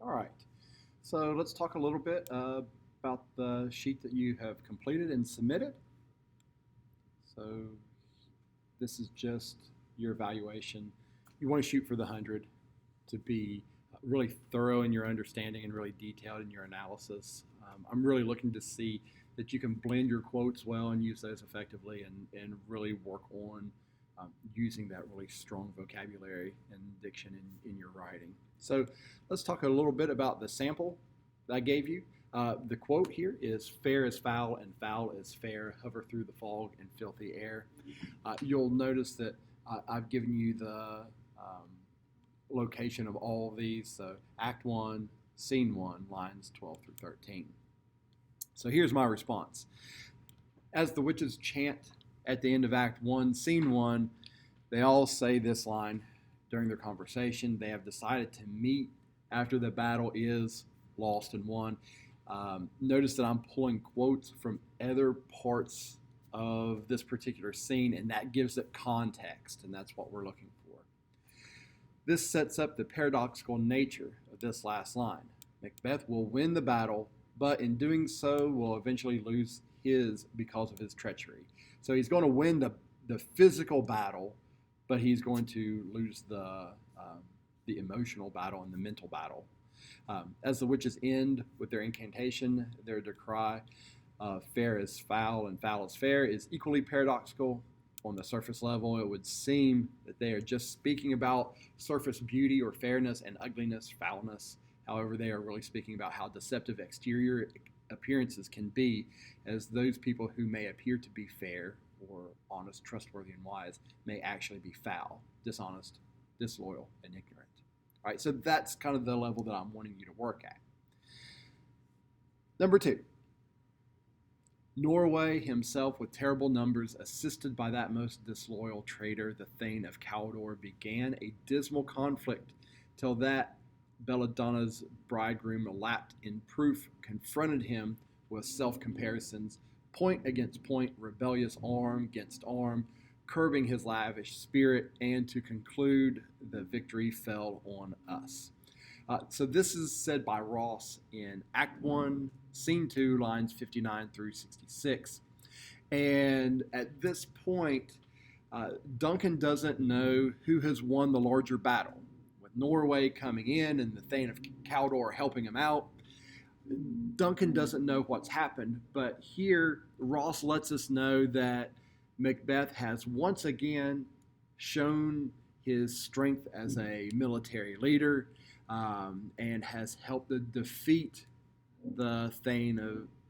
All right. So let's talk a little bit about the sheet that you have completed and submitted. So this is just your evaluation. You want to shoot for the 100 to be really thorough in your understanding and really detailed in your analysis. I'm really looking to see that you can blend your quotes well and use those effectively and really work on using that really strong vocabulary and diction in your writing. So let's talk a little bit about the sample that I gave you. The quote here is fair is foul and foul is fair, hover through the fog and filthy air. You'll notice that I've given you the location of all of these. So Act 1, Scene 1, lines 12 through 13. So here's my response. As the witches chant at the end of Act 1, Scene 1, they all say this line during their conversation. They have decided to meet after the battle is lost and won. Notice that I'm pulling quotes from other parts of this particular scene, and that gives it context, and that's what we're looking for. This sets up the paradoxical nature of this last line. Macbeth will win the battle, but in doing so will eventually lose his because of his treachery. So he's going to win the physical battle, but he's going to lose the emotional battle and the mental battle. As the witches end with their incantation, their decry, fair is foul and foul is fair, is equally paradoxical. On the surface level, it would seem that they are just speaking about surface beauty or fairness and ugliness, foulness. However, they are really speaking about how deceptive exterior appearances can be, as those people who may appear to be fair or honest, trustworthy, and wise may actually be foul, dishonest, disloyal, and ignorant. All right, so that's kind of the level that I'm wanting you to work at. Number 2. Norway himself, with terrible numbers, assisted by that most disloyal traitor, the Thane of Cawdor, began a dismal conflict till that Belladonna's bridegroom, lapped in proof, confronted him with self-comparisons, point against point, rebellious arm against arm, curbing his lavish spirit, and to conclude, the victory fell on us. So this is said by Ross in Act 1, Scene 2, lines 59 through 66. And at this point, Duncan doesn't know who has won the larger battle. With Norway coming in and the Thane of Cawdor helping him out, Duncan doesn't know what's happened. But here, Ross lets us know that Macbeth has once again shown his strength as a military leader, and has helped to defeat the Thane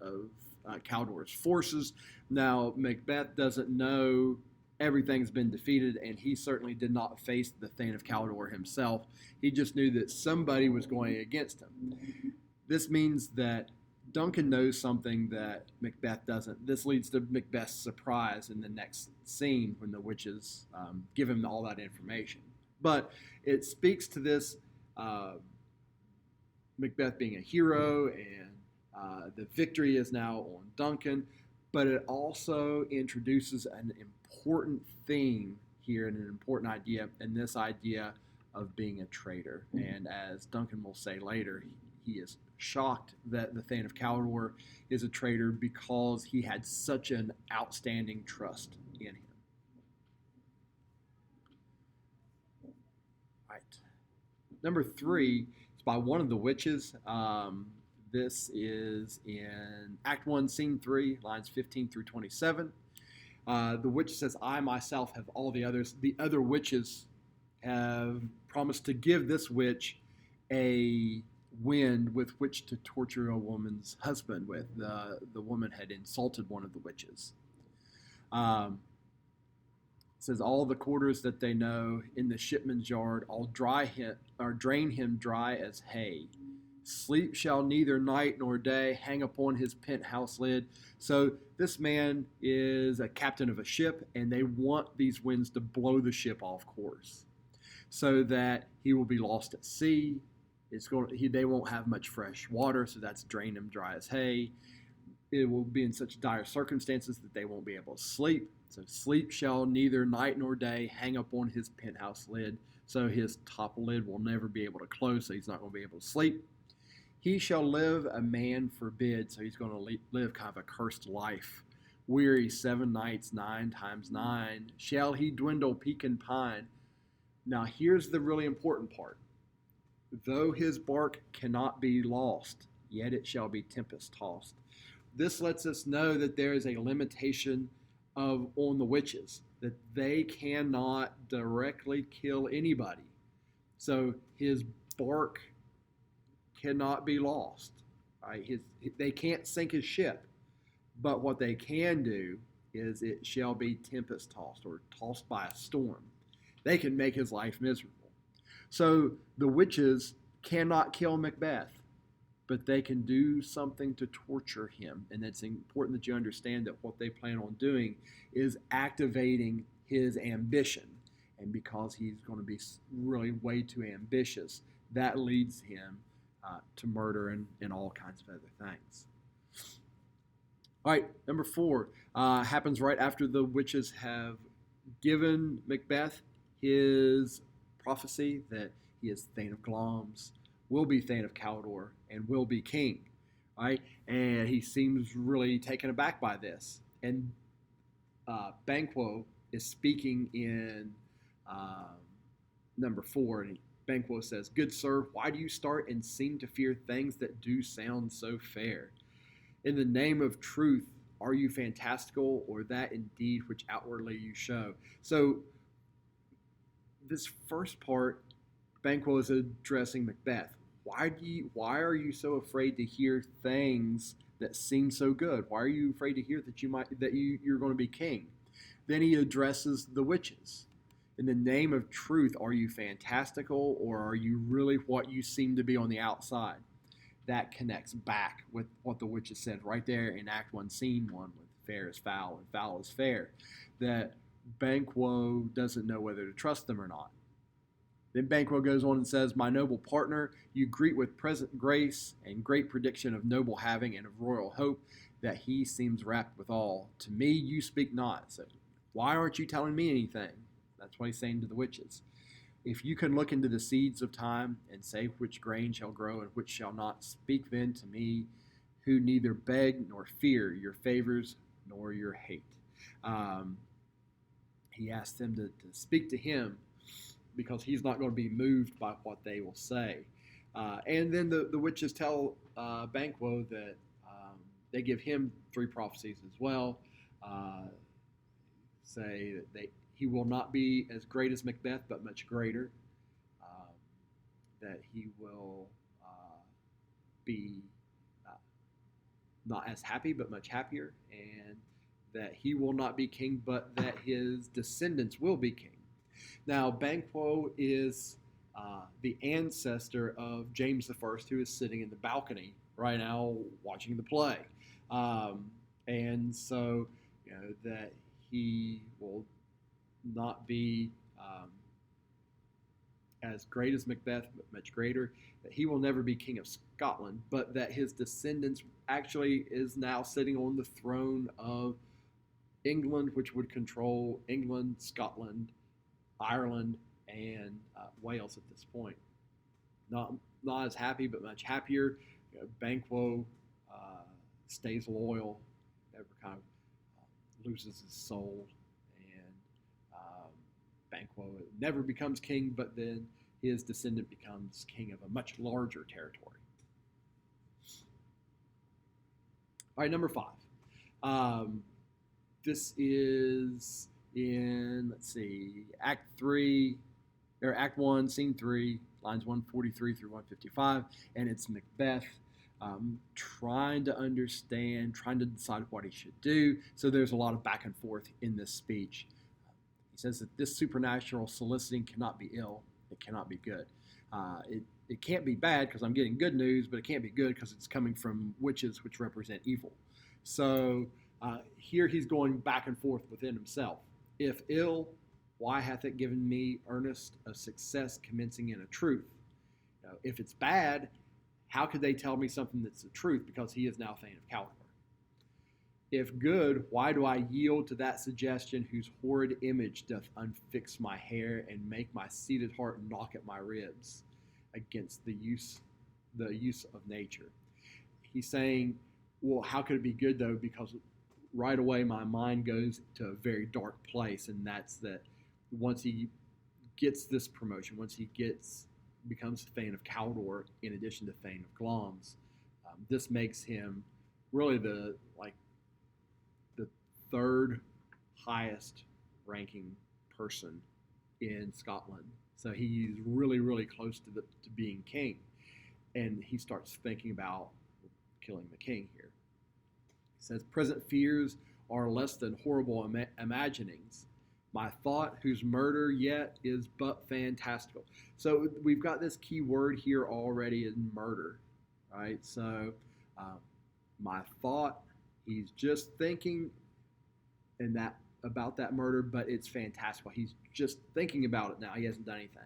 of Cawdor's forces. Now, Macbeth doesn't know everything's been defeated, and he certainly did not face the Thane of Cawdor himself. He just knew that somebody was going against him. This means that Duncan knows something that Macbeth doesn't. This leads to Macbeth's surprise in the next scene when the witches give him all that information. But it speaks to this Macbeth being a hero, and the victory is now on Duncan. But it also introduces an important theme here and an important idea, and this idea of being a traitor. And as Duncan will say later, he is shocked that the Thane of Cawdor is a traitor because he had such an outstanding trust in him. Right. Number 3 is by one of the witches. This is in Act 1, Scene 3, lines 15 through 27. The witch says, I myself have all the others. The other witches have promised to give this witch a wind with which to torture a woman's husband with. The woman had insulted one of the witches. It says, all the quarters that they know in the shipman's yard, I'll drain him dry as hay. Sleep shall neither night nor day hang upon his penthouse lid. So this man is a captain of a ship, and they want these winds to blow the ship off course so that he will be lost at sea. They won't have much fresh water, so that's drain him dry as hay. It will be in such dire circumstances that they won't be able to sleep. So sleep shall neither night nor day hang upon his penthouse lid. So his top lid will never be able to close, so he's not going to be able to sleep. He shall live a man forbid, so he's going to live kind of a cursed life. Weary 7 nights, 9 times 9. Shall he dwindle, peak and pine? Now, here's the really important part. Though his bark cannot be lost, yet it shall be tempest tossed. This lets us know that there is a limitation on the witches, that they cannot directly kill anybody. So his bark cannot be lost. Right? They can't sink his ship, but what they can do is it shall be tempest tossed or tossed by a storm. They can make his life miserable. So the witches cannot kill Macbeth, but they can do something to torture him. And it's important that you understand that what they plan on doing is activating his ambition. And because he's going to be really way too ambitious, that leads him to murder and all kinds of other things. All right, number 4 happens right after the witches have given Macbeth his prophecy that he is Thane of Glamis, will be Thane of Cawdor, and will be king. Right? And he seems really taken aback by this. And Banquo is speaking in number 4, and Banquo says, "Good sir, why do you start and seem to fear things that do sound so fair? In the name of truth, are you fantastical, or that indeed which outwardly you show?" So this first part, Banquo is addressing Macbeth. Why are you so afraid to hear things that seem so good? Why are you afraid to hear that you're going to be king? Then he addresses the witches. In the name of truth, are you fantastical, or are you really what you seem to be on the outside? That connects back with what the witches said right there in Act 1, Scene 1, with fair is foul and foul is fair, that Banquo doesn't know whether to trust them or not. Then Banquo goes on and says, "My noble partner, you greet with present grace and great prediction of noble having and of royal hope, that he seems rapt withal. To me you speak not. So why aren't you telling me anything?" That's what he's saying to the witches. "If you can look into the seeds of time and say which grain shall grow and which shall not, speak then to me, who neither beg nor fear your favors nor your hate." He asked them to speak to him because he's not going to be moved by what they will say. And then the witches tell Banquo that they give him 3 prophecies as well. Say that he will not be as great as Macbeth, but much greater. That he will be not as happy, but much happier. And that he will not be king, but that his descendants will be king. Now, Banquo is the ancestor of James I, who is sitting in the balcony right now watching the play. And so, that he will not be as great as Macbeth, but much greater, that he will never be king of Scotland, but that his descendants actually is now sitting on the throne of England, which would control England, Scotland, Ireland, and Wales at this point. Not as happy, but much happier. Banquo stays loyal, never kind of loses his soul, and Banquo never becomes king, but then his descendant becomes king of a much larger territory. All right, number 5. This is in, let's see, Act 1, Scene 3, lines 143 through 155, and it's Macbeth trying to understand, trying to decide what he should do. So there's a lot of back and forth in this speech. He says that this supernatural soliciting cannot be ill, it cannot be good. It can't be bad because I'm getting good news, but it can't be good because it's coming from witches, which represent evil. So here he's going back and forth within himself. If ill, why hath it given me earnest of success commencing in a truth? If it's bad, how could they tell me something that's the truth, because he is now Thane of Cawdor? If good, why do I yield to that suggestion whose horrid image doth unfix my hair and make my seated heart knock at my ribs against the use the use of nature. He's saying, well, how could it be good though? Because right away my mind goes to a very dark place, and that's that once he gets this promotion, once he becomes Thane of Cawdor in addition to Thane of Glamis, this makes him really the third highest ranking person in Scotland. So he's really, really close to being king. And he starts thinking about killing the king here. He says, present fears are less than horrible imaginings. My thought, whose murder yet is but fantastical. So we've got this key word here already in murder, right? So my thought, he's just thinking and that about that murder, but it's fantastical. He's just thinking about it now. He hasn't done anything.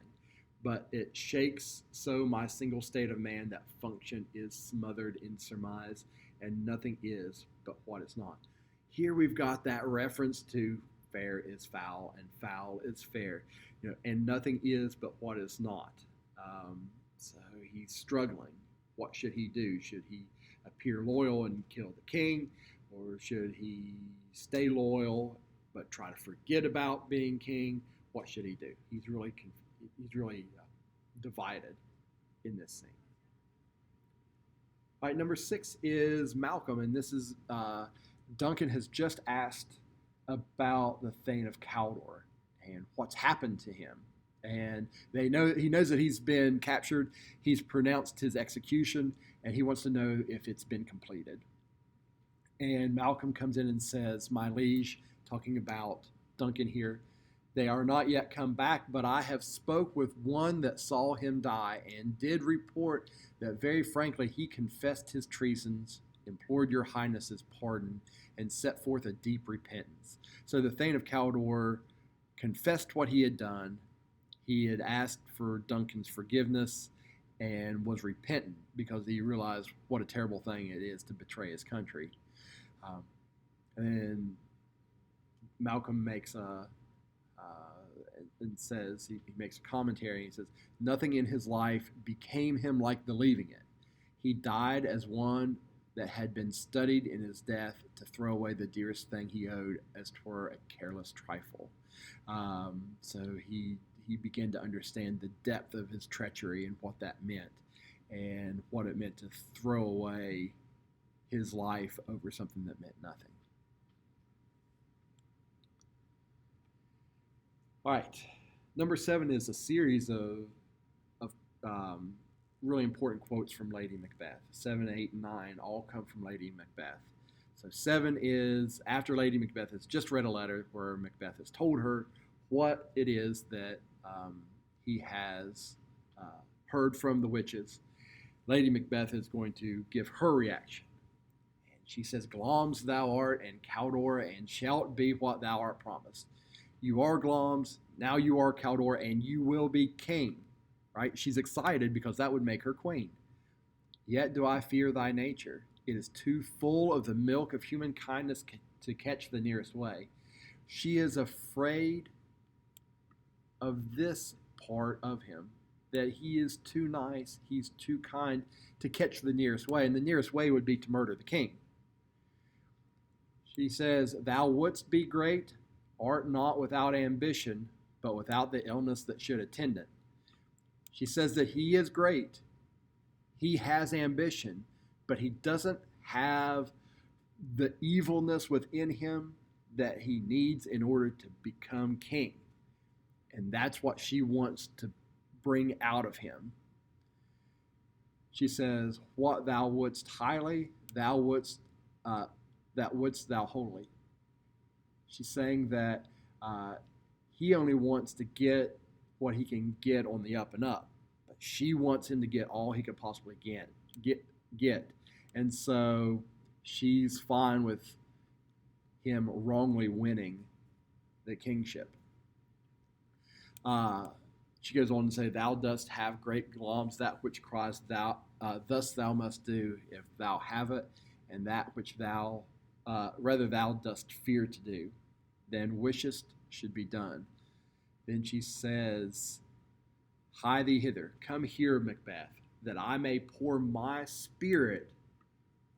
But it shakes so my single state of man that function is smothered in surmise, and nothing is but what is not. Here we've got that reference to fair is foul and foul is fair, and nothing is but what is not. So he's struggling. What should he do? Should he appear loyal and kill the king, or should he stay loyal but try to forget about being king? What should he do? He's really divided in this scene. All right, number 6 is Malcolm, and this is Duncan has just asked about the Thane of Cawdor and what's happened to him. And he knows that he's been captured. He's pronounced his execution, and he wants to know if it's been completed. And Malcolm comes in and says, my liege, talking about Duncan here, they are not yet come back, but I have spoke with one that saw him die, and did report that very frankly he confessed his treasons, implored your highness's pardon, and set forth a deep repentance. So the Thane of Cawdor confessed what he had done. He had asked for Duncan's forgiveness and was repentant because he realized what a terrible thing it is to betray his country. And Malcolm makes and says, he makes a commentary. He says, nothing in his life became him like the leaving it. He died as one that had been studied in his death to throw away the dearest thing he owed as 'twere a careless trifle. So he began to understand the depth of his treachery and what that meant, and what it meant to throw away his life over something that meant nothing. All right, number 7 is a series of really important quotes from Lady Macbeth. 7, 8, and 9 all come from Lady Macbeth. So 7 is after Lady Macbeth has just read a letter where Macbeth has told her what it is that he has heard from the witches. Lady Macbeth is going to give her reaction. And she says, Glamis thou art, and Cawdor, and shalt be what thou art promised. You are Glamis, now you are Cawdor, and you will be king. Right? She's excited because that would make her queen. Yet do I fear thy nature. It is too full of the milk of human kindness to catch the nearest way. She is afraid of this part of him, that he is too nice, he's too kind to catch the nearest way, and the nearest way would be to murder the king. She says, thou wouldst be great, art not without ambition, but without the illness that should attend it. She says that he is great, he has ambition, but he doesn't have the evilness within him that he needs in order to become king. And that's what she wants to bring out of him. She says, what thou wouldst highly, that wouldst thou wholly. She's saying that he only wants to get what he can get on the up and up, but she wants him to get all he could possibly get. And so she's fine with him wrongly winning the kingship. She goes on to say, thou dost have great Glamis, that which cries thou, thus thou must do if thou have it, and that which thou dost fear to do, then wishest should be done. Then she says, hie thee hither, come here, Macbeth, that I may pour my spirit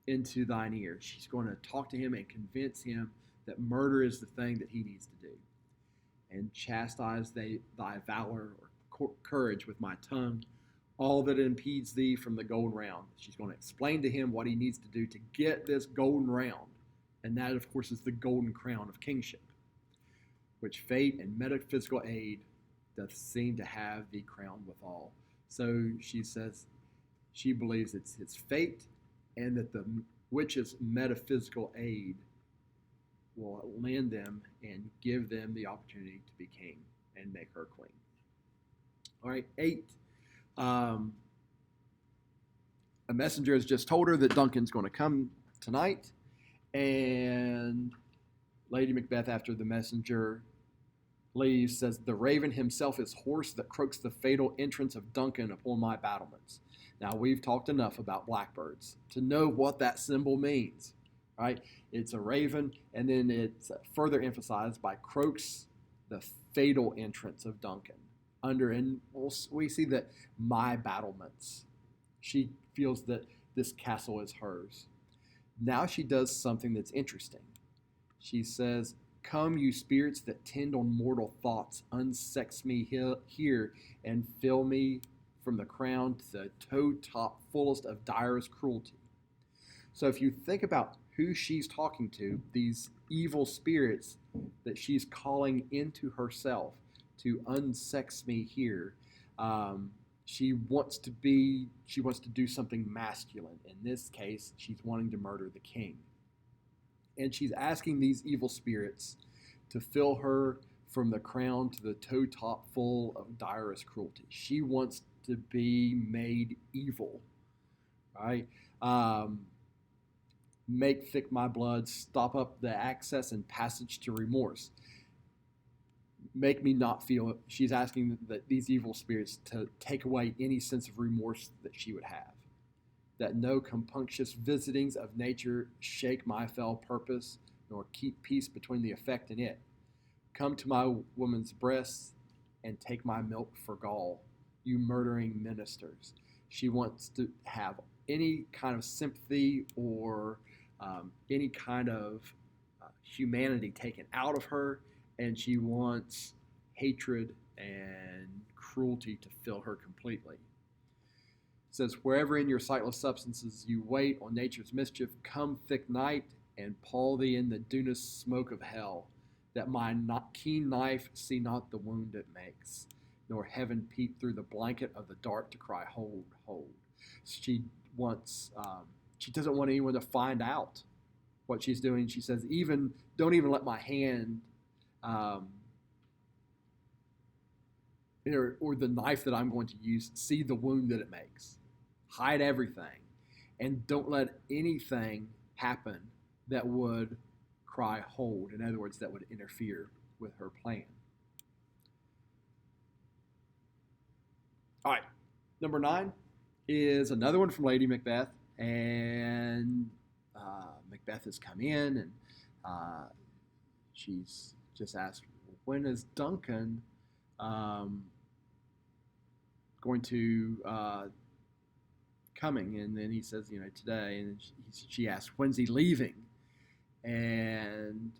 into thine ears. She's going to talk to him and convince him that murder is the thing that he needs to do. And chastise thy valor or courage with my tongue, all that impedes thee from the golden round. She's going to explain to him what he needs to do to get this golden round. And that, of course, is the golden crown of kingship, which fate and metaphysical aid doth seem to have thee crowned withal. So she says she believes it's fate, and that the witch's metaphysical aid will lend them and give them the opportunity to be king and make her queen. All right, 8. A messenger has just told her that Duncan's going to come tonight, and Lady Macbeth, after the messenger leaves, says, the raven himself is hoarse that croaks the fatal entrance of Duncan upon my battlements. Now, we've talked enough about blackbirds to know what that symbol means, right? It's a raven, and then it's further emphasized by croaks the fatal entrance of Duncan. And we see that my battlements. She feels that this castle is hers. Now she does something that's interesting. She says, come, you spirits that tend on mortal thoughts, unsex me here and fill me from the crown to the toe top fullest of direst cruelty. So if you think about who she's talking to, these evil spirits that she's calling into herself to unsex me here, she wants to do something masculine. In this case, she's wanting to murder the king. And she's asking these evil spirits to fill her from the crown to the toe top full of direst cruelty. She wants to be made evil, right? Make thick my blood, stop up the access and passage to remorse. Make me not feel it. She's asking that these evil spirits to take away any sense of remorse that she would have. That no compunctious visitings of nature shake my fell purpose, nor keep peace between the effect and it. Come to my woman's breasts and take my milk for gall, you murdering ministers. She wants to have any kind of sympathy or any kind of humanity taken out of her, and she wants hatred and cruelty to fill her completely. It says, wherever in your sightless substances you wait on nature's mischief, come thick night and pall thee in the dewless smoke of hell, that my keen knife see not the wound it makes, nor heaven peep through the blanket of the dark to cry, hold, hold. She doesn't want anyone to find out what she's doing. She says, don't even let my hand or the knife that I'm going to use see the wound that it makes. Hide everything, and don't let anything happen that would cry hold. In other words, that would interfere with her plan. All right, number 9 is another one from Lady Macbeth, and Macbeth has come in, and she's just asked, when is Duncan going to coming? And then he says, today. And she asks, when's he leaving? And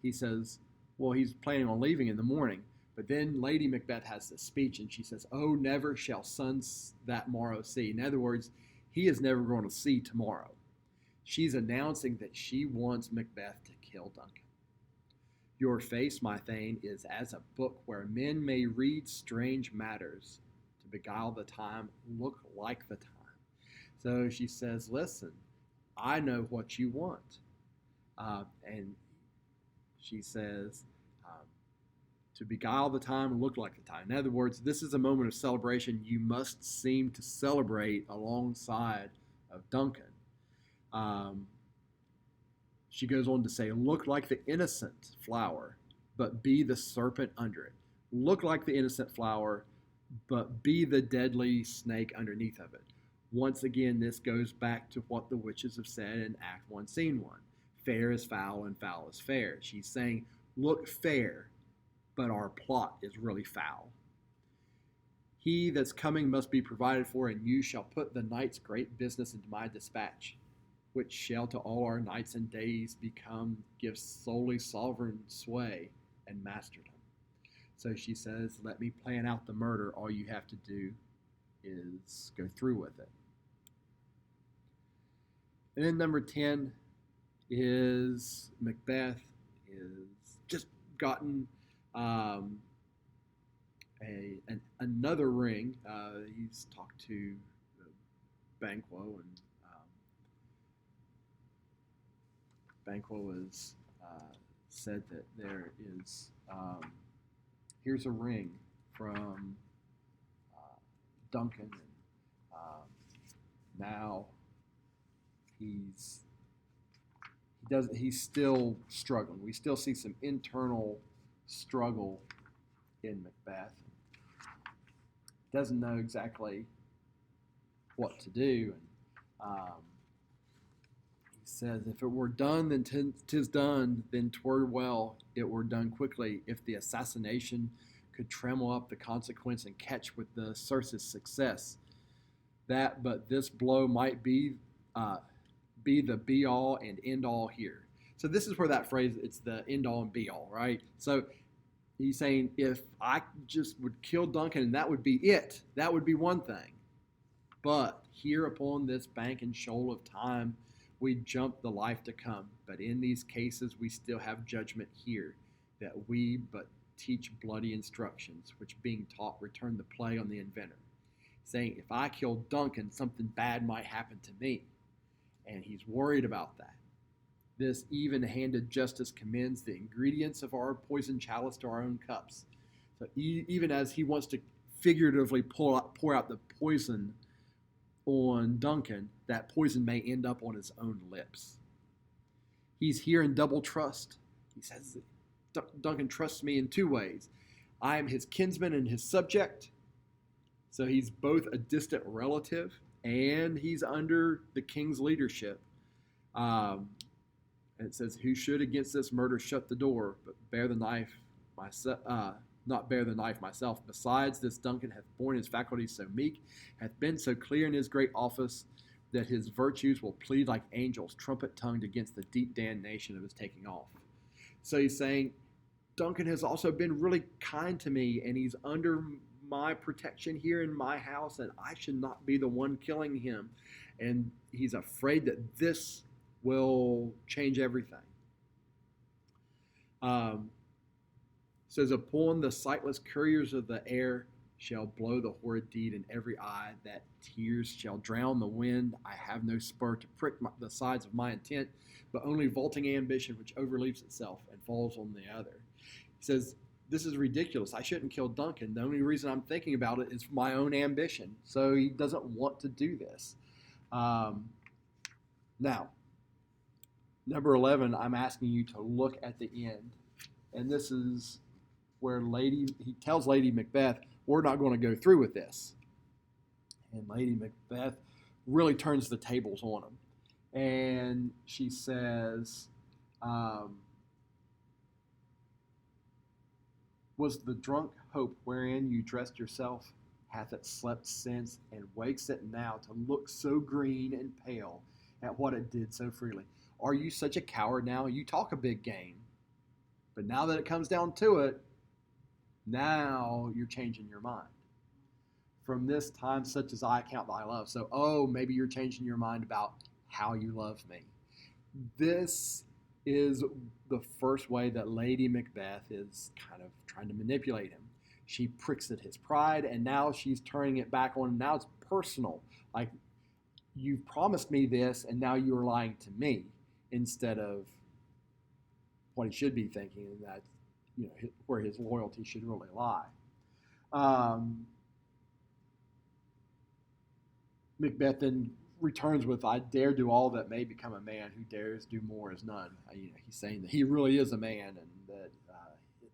he says, well, he's planning on leaving in the morning. But then Lady Macbeth has this speech, and she says, oh, never shall suns that morrow see. In other words, he is never going to see tomorrow. She's announcing that she wants Macbeth to kill Duncan. Your face, my Thane, is as a book where men may read strange matters. To beguile the time, look like the time. So she says, listen, I know what you want. And she says, to beguile the time and look like the time. In other words, this is a moment of celebration. You must seem to celebrate alongside of Duncan. She goes on to say, look like the innocent flower, but be the serpent under it. Look like the innocent flower, but be the deadly snake underneath of it. Once again, this goes back to what the witches have said in Act 1, Scene 1. Fair is foul and foul is fair. She's saying, look fair, but our plot is really foul. He that's coming must be provided for, and you shall put the night's great business into my dispatch, which shall to all our nights and days give solely sovereign sway and masterdom. So she says, let me plan out the murder. All you have to do is go through with it. And then number 10 is Macbeth is just gotten another ring. He's talked to Banquo, and Banquo has said that there is here's a ring from Duncan, and now he's still struggling. We still see some internal struggle in Macbeth. Doesn't know exactly what to do, and he says, "If it were done, then 'tis done. Then 'twere well it were done quickly. If the assassination could trammel up the consequence and catch with the Circe's success, but this blow might be the be all and end all here." So this is where that phrase, it's the end all and be all, right? So he's saying, if I just would kill Duncan and that would be it, that would be one thing. But here upon this bank and shoal of time, we jump the life to come. But in these cases, we still have judgment here, that we but teach bloody instructions, which being taught return the play on the inventor. Saying, if I kill Duncan, something bad might happen to me. And he's worried about that. This even-handed justice commends the ingredients of our poison chalice to our own cups. So even as he wants to figuratively pour out the poison on Duncan, that poison may end up on his own lips. He's here in double trust. He says that Duncan trusts me in two ways. I am his kinsman and his subject. So he's both a distant relative and he's under the king's leadership. And it says, who should against this murder shut the door, but bear the knife myself, not bear the knife myself. Besides, this Duncan hath borne his faculties so meek, hath been so clear in his great office, that his virtues will plead like angels, trumpet-tongued against the deep damnation of his taking off. So he's saying, Duncan has also been really kind to me, and he's under my protection here in my house, and I should not be the one killing him. And he's afraid that this will change everything. Says, upon the sightless couriers of the air shall blow the horrid deed in every eye, that tears shall drown the wind. I have no spur to prick the sides of my intent, but only vaulting ambition which overleaps itself and falls on the other. He says, this is ridiculous. I shouldn't kill Duncan. The only reason I'm thinking about it is my own ambition. So he doesn't want to do this. Now, number 11, I'm asking you to look at the end. And this is where he tells Lady Macbeth, we're not going to go through with this. And Lady Macbeth really turns the tables on him. And she says, was the drunk hope wherein you dressed yourself, hath it slept since, and wakes it now to look so green and pale at what it did so freely? Are you such a coward now? You talk a big game, but now that it comes down to it, now you're changing your mind. From this time such as I count thy love. So, maybe you're changing your mind about how you love me. This is the first way that Lady Macbeth is kind of trying to manipulate him. She pricks at his pride, and now she's turning it back on. Now it's personal. Like, you've promised me this, and now you're lying to me, instead of what he should be thinking, and that, where his loyalty should really lie. Macbeth then returns with, I dare do all that may become a man, who dares do more is none. He's saying that he really is a man, and that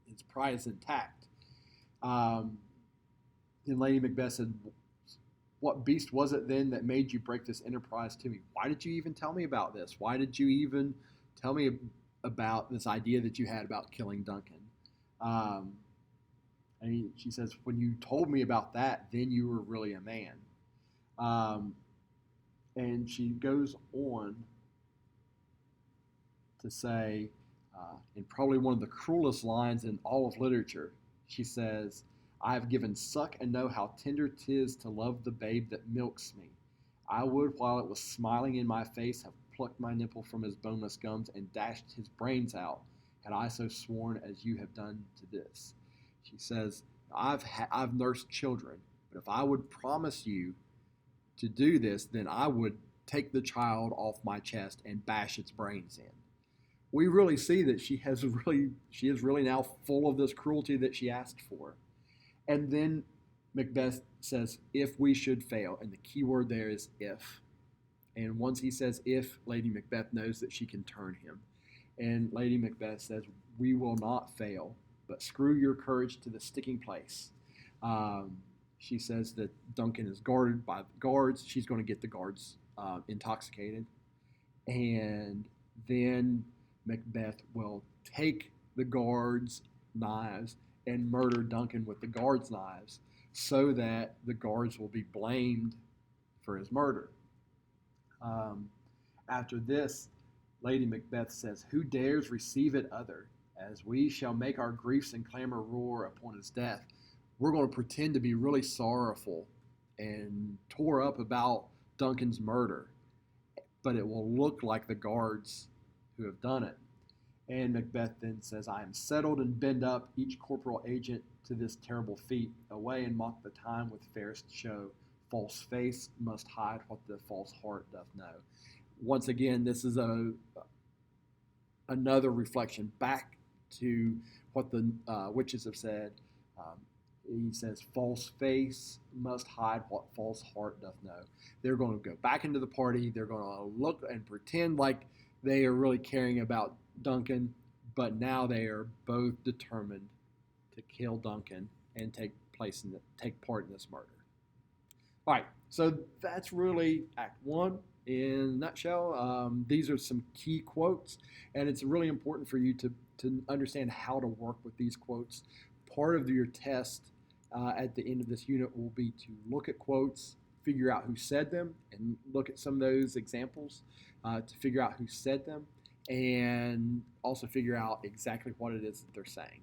his pride is intact. And Lady Macbeth said, what beast was it then that made you break this enterprise to me? Why did you even tell me about this? Why did you even tell me about this idea that you had about killing Duncan? And she says, when you told me about that, then you were really a man. Um, and she goes on to say, in probably one of the cruelest lines in all of literature, she says, I have given suck and know how tender 'tis to love the babe that milks me. I would, while it was smiling in my face, have plucked my nipple from his boneless gums and dashed his brains out, had I so sworn as you have done to this. She says, I've nursed children, but if I would promise you to do this, then I would take the child off my chest and bash its brains in. We really see that she is really now full of this cruelty that she asked for. And then Macbeth says, if we should fail, and the key word there is if. And once he says if, Lady Macbeth knows that she can turn him. And Lady Macbeth says, we will not fail, but screw your courage to the sticking place. She says that Duncan is guarded by the guards. She's going to get the guards intoxicated. And then Macbeth will take the guards' knives and murder Duncan with the guards' knives so that the guards will be blamed for his murder. After this, Lady Macbeth says, who dares receive it other? As we shall make our griefs and clamor roar upon his death. We're going to pretend to be really sorrowful and tore up about Duncan's murder, but it will look like the guards who have done it. And Macbeth then says, I am settled and bend up each corporal agent to this terrible feat. Away and mock the time with fairest show. False face must hide what the false heart doth know. Once again, this is another reflection back to what the witches have said. He says, false face must hide what false heart doth know. They're going to go back into the party. They're going to look and pretend like they are really caring about Duncan, but now they are both determined to kill Duncan and take part in this murder. All right, so that's really Act 1 in a nutshell. These are some key quotes, and it's really important for you to understand how to work with these quotes. Part of your test at the end of this unit will be to look at quotes, figure out who said them, and look at some of those examples to figure out who said them, and also figure out exactly what it is that they're saying.